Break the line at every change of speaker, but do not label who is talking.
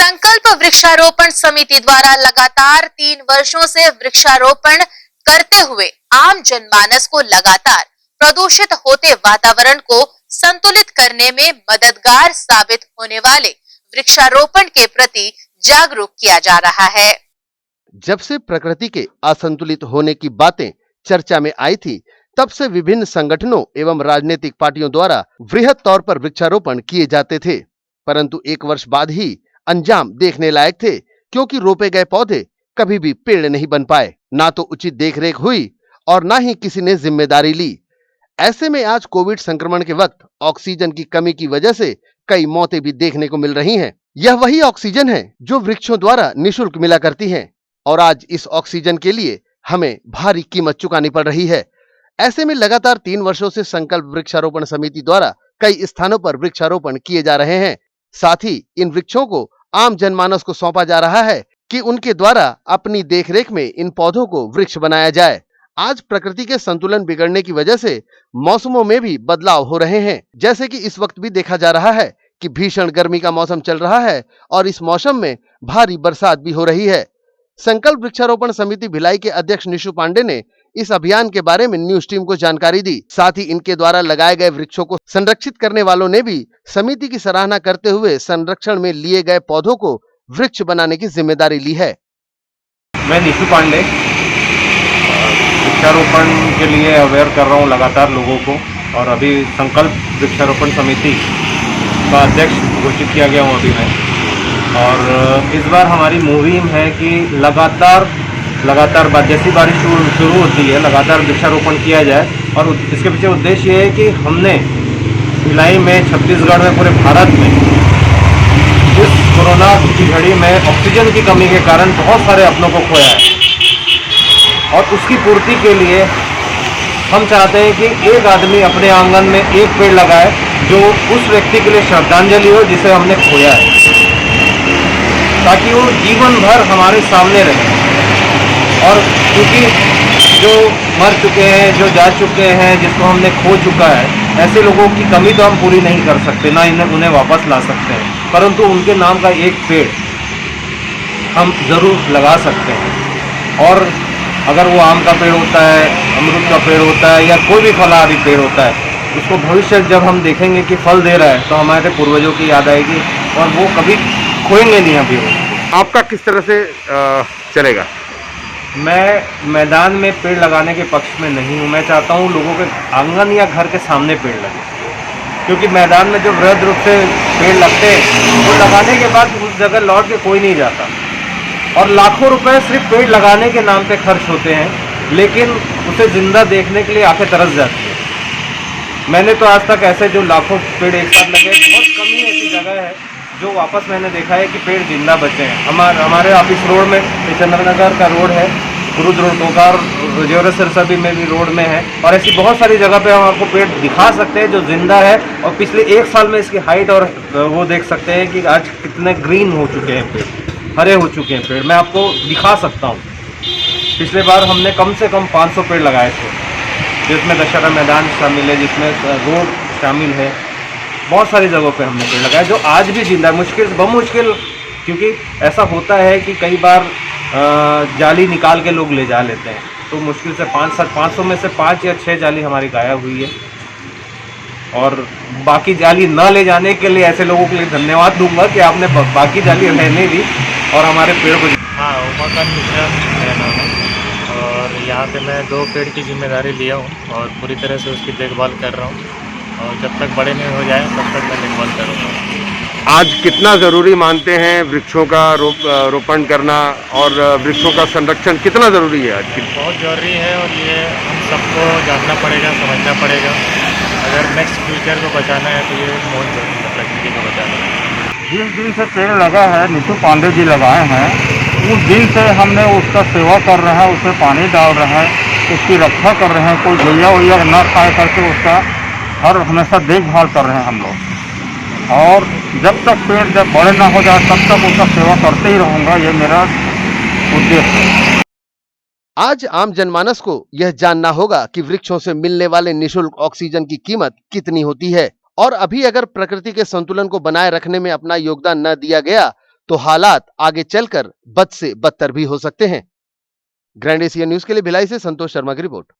संकल्प वृक्षारोपण समिति द्वारा लगातार 3 वर्षों से वृक्षारोपण करते हुए आम जनमानस को लगातार प्रदूषित होते वातावरण को संतुलित करने में मददगार साबित होने वाले वृक्षारोपण के प्रति जागरूक किया जा रहा है।
जब से प्रकृति के असंतुलित होने की बातें चर्चा में आई थी, तब से विभिन्न संगठनों एवं राजनीतिक पार्टियों द्वारा वृहद तौर पर वृक्षारोपण किए जाते थे, परंतु 1 वर्ष बाद ही अंजाम देखने लायक थे, क्योंकि रोपे गए पौधे कभी भी पेड़ नहीं बन पाए, ना तो उचित देखरेख हुई और ना ही किसी ने जिम्मेदारी ली। ऐसे में आज कोविड संक्रमण के वक्त ऑक्सीजन की कमी की वजह से कई मौतें भी देखने को मिल रही हैं। यह वही ऑक्सीजन है जो वृक्षों द्वारा निःशुल्क मिला करती है, और आज इस ऑक्सीजन के लिए हमें भारी कीमत चुकानी पड़ रही है। ऐसे में लगातार 3 वर्षों से संकल्प वृक्षारोपण समिति द्वारा कई स्थानों पर वृक्षारोपण किए जा रहे हैं। साथ ही इन वृक्षों को आम जनमानस को सौंपा जा रहा है कि उनके द्वारा अपनी देखरेख में इन पौधों को वृक्ष बनाया जाए। आज प्रकृति के संतुलन बिगड़ने की वजह से मौसमों में भी बदलाव हो रहे हैं, जैसे कि इस वक्त भी देखा जा रहा है कि भीषण गर्मी का मौसम चल रहा है और इस मौसम में भारी बरसात भी हो रही है। संकल्प वृक्षारोपण समिति भिलाई के अध्यक्ष निशु पांडे ने इस अभियान के बारे में न्यूज टीम को जानकारी दी। साथ ही इनके द्वारा लगाए गए वृक्षों को संरक्षित करने वालों ने भी समिति की सराहना करते हुए संरक्षण में लिए गए पौधों को वृक्ष बनाने की जिम्मेदारी ली है।
मैं निशु पांडे वृक्षारोपण के लिए अवेयर कर रहा हूँ लगातार लोगों को, और अभी संकल्प वृक्षारोपण समिति का अध्यक्ष घोषित किया गया हूँ अभी मैं। और इस बार हमारी मुहिम है कि लगातार जैसी बारिश शुरू होती है लगातार वृक्षारोपण किया जाए, और इसके पीछे उद्देश्य ये है कि हमने भिलाई में, छत्तीसगढ़ में, पूरे भारत में इस कोरोना की घड़ी में ऑक्सीजन की कमी के कारण बहुत सारे अपनों को खोया है, और उसकी पूर्ति के लिए हम चाहते हैं कि एक आदमी अपने आंगन में एक पेड़ लगाए जो उस व्यक्ति के लिए श्रद्धांजलि हो जिसे हमने खोया है, ताकि वो जीवन भर हमारे सामने रहे। और क्योंकि जो मर चुके हैं, जो जा चुके हैं, जिसको हमने खो चुका है, ऐसे लोगों की कमी तो हम पूरी नहीं कर सकते, ना उन्हें वापस ला सकते हैं, परंतु उनके नाम का एक पेड़ हम ज़रूर लगा सकते हैं। और अगर वो आम का पेड़ होता है, अमरूद का पेड़ होता है, या कोई भी फलाहारी पेड़ होता है, उसको भविष्य जब हम देखेंगे कि फल दे रहा है तो हमारे पूर्वजों की याद आएगी, और वो कभी खोएंगे नहीं अभी वो।
आपका किस तरह से चलेगा?
मैं मैदान में पेड़ लगाने के पक्ष में नहीं हूँ। मैं चाहता हूँ लोगों के आंगन या घर के सामने पेड़ लगे, क्योंकि मैदान में जो वृहद रूप से पेड़ लगते हैं वो लगाने के बाद उस जगह लौट के कोई नहीं जाता, और लाखों रुपए सिर्फ पेड़ लगाने के नाम पे खर्च होते हैं, लेकिन उसे जिंदा देखने के लिए आंखें तरस जाती है। मैंने तो आज तक ऐसे जो लाखों पेड़ एक साथ लगे, बहुत कम ही ऐसी जगह है जो वापस मैंने देखा है कि पेड़ जिंदा बचे हैं। हमारे ऑफिस रोड में, चंद्रनगर का रोड है, गुरुद रोड, कोकार, जोर सिरसा में भी रोड में है, और ऐसी बहुत सारी जगह पे हम आपको पेड़ दिखा सकते हैं जो जिंदा है, और पिछले 1 साल में इसकी हाइट और वो देख सकते हैं कि आज कितने ग्रीन हो चुके हैं पेड़, हरे हो चुके हैं पेड़। मैं आपको दिखा सकता हूँ, पिछले बार हमने कम से कम 500 पेड़ लगाए थे, जिसमें दशहरा मैदान शामिल है, जिसमें रोड शामिल है, बहुत सारी जगहों पे हमने पेड़ लगाए जो आज भी जिंदा है। बमुश्किल, क्योंकि ऐसा होता है कि कई बार जाली निकाल के लोग ले जा लेते हैं, तो मुश्किल से 500 में से 5 या 6 जाली हमारी गायब हुई है, और बाकी जाली न ले जाने के लिए ऐसे लोगों के लिए धन्यवाद दूंगा कि आपने बाकी जाली रहने दी और हमारे पेड़ को।
हाँ, उमाकांत मिश्रा मेरा नाम है, और यहाँ पे मैं 2 पेड़ की जिम्मेदारी लिया हूँ और पूरी तरह से उसकी देखभाल कर रहा हूँ, और जब तक बड़े नहीं हो जाए तब तक मैं देखभाल करूँगा।
आज कितना ज़रूरी मानते हैं वृक्षों का रोपण करना, और वृक्षों का संरक्षण कितना ज़रूरी है आज की?
बहुत ज़रूरी है, और ये हम सबको जानना पड़ेगा, समझना पड़ेगा। अगर नेक्स्ट फ्यूचर को बचाना है तो ये बहुत ज़रूरी है, प्रकृति को बचाना है।
जिस दिन से पेड़ लगा है, निशु पांडे जी लगाए हैं, उस दिन से हमने उसका सेवा कर रहे हैं, उसमें पानी डाल रहे हैं, उसकी रक्षा कर रहे हैं, कोई गोलियाँ वोलिया न खाए करके उसका हर हमेशा देखभाल कर रहे हैं हम लोग। और जब तक पेड़ जब बड़े ना हो जाए तब तक उसका सेवा करते ही रहूँगा, ये मेरा उद्देश्य है।
आज आम जनमानस को यह जानना होगा कि वृक्षों से मिलने वाले निःशुल्क ऑक्सीजन की कीमत कितनी होती है, और अभी अगर प्रकृति के संतुलन को बनाए रखने में अपना योगदान न दिया गया तो हालात आगे चलकर बद से बदतर भी हो सकते हैं। ग्रैंड एशिया न्यूज के लिए भिलाई से संतोष शर्मा की रिपोर्ट।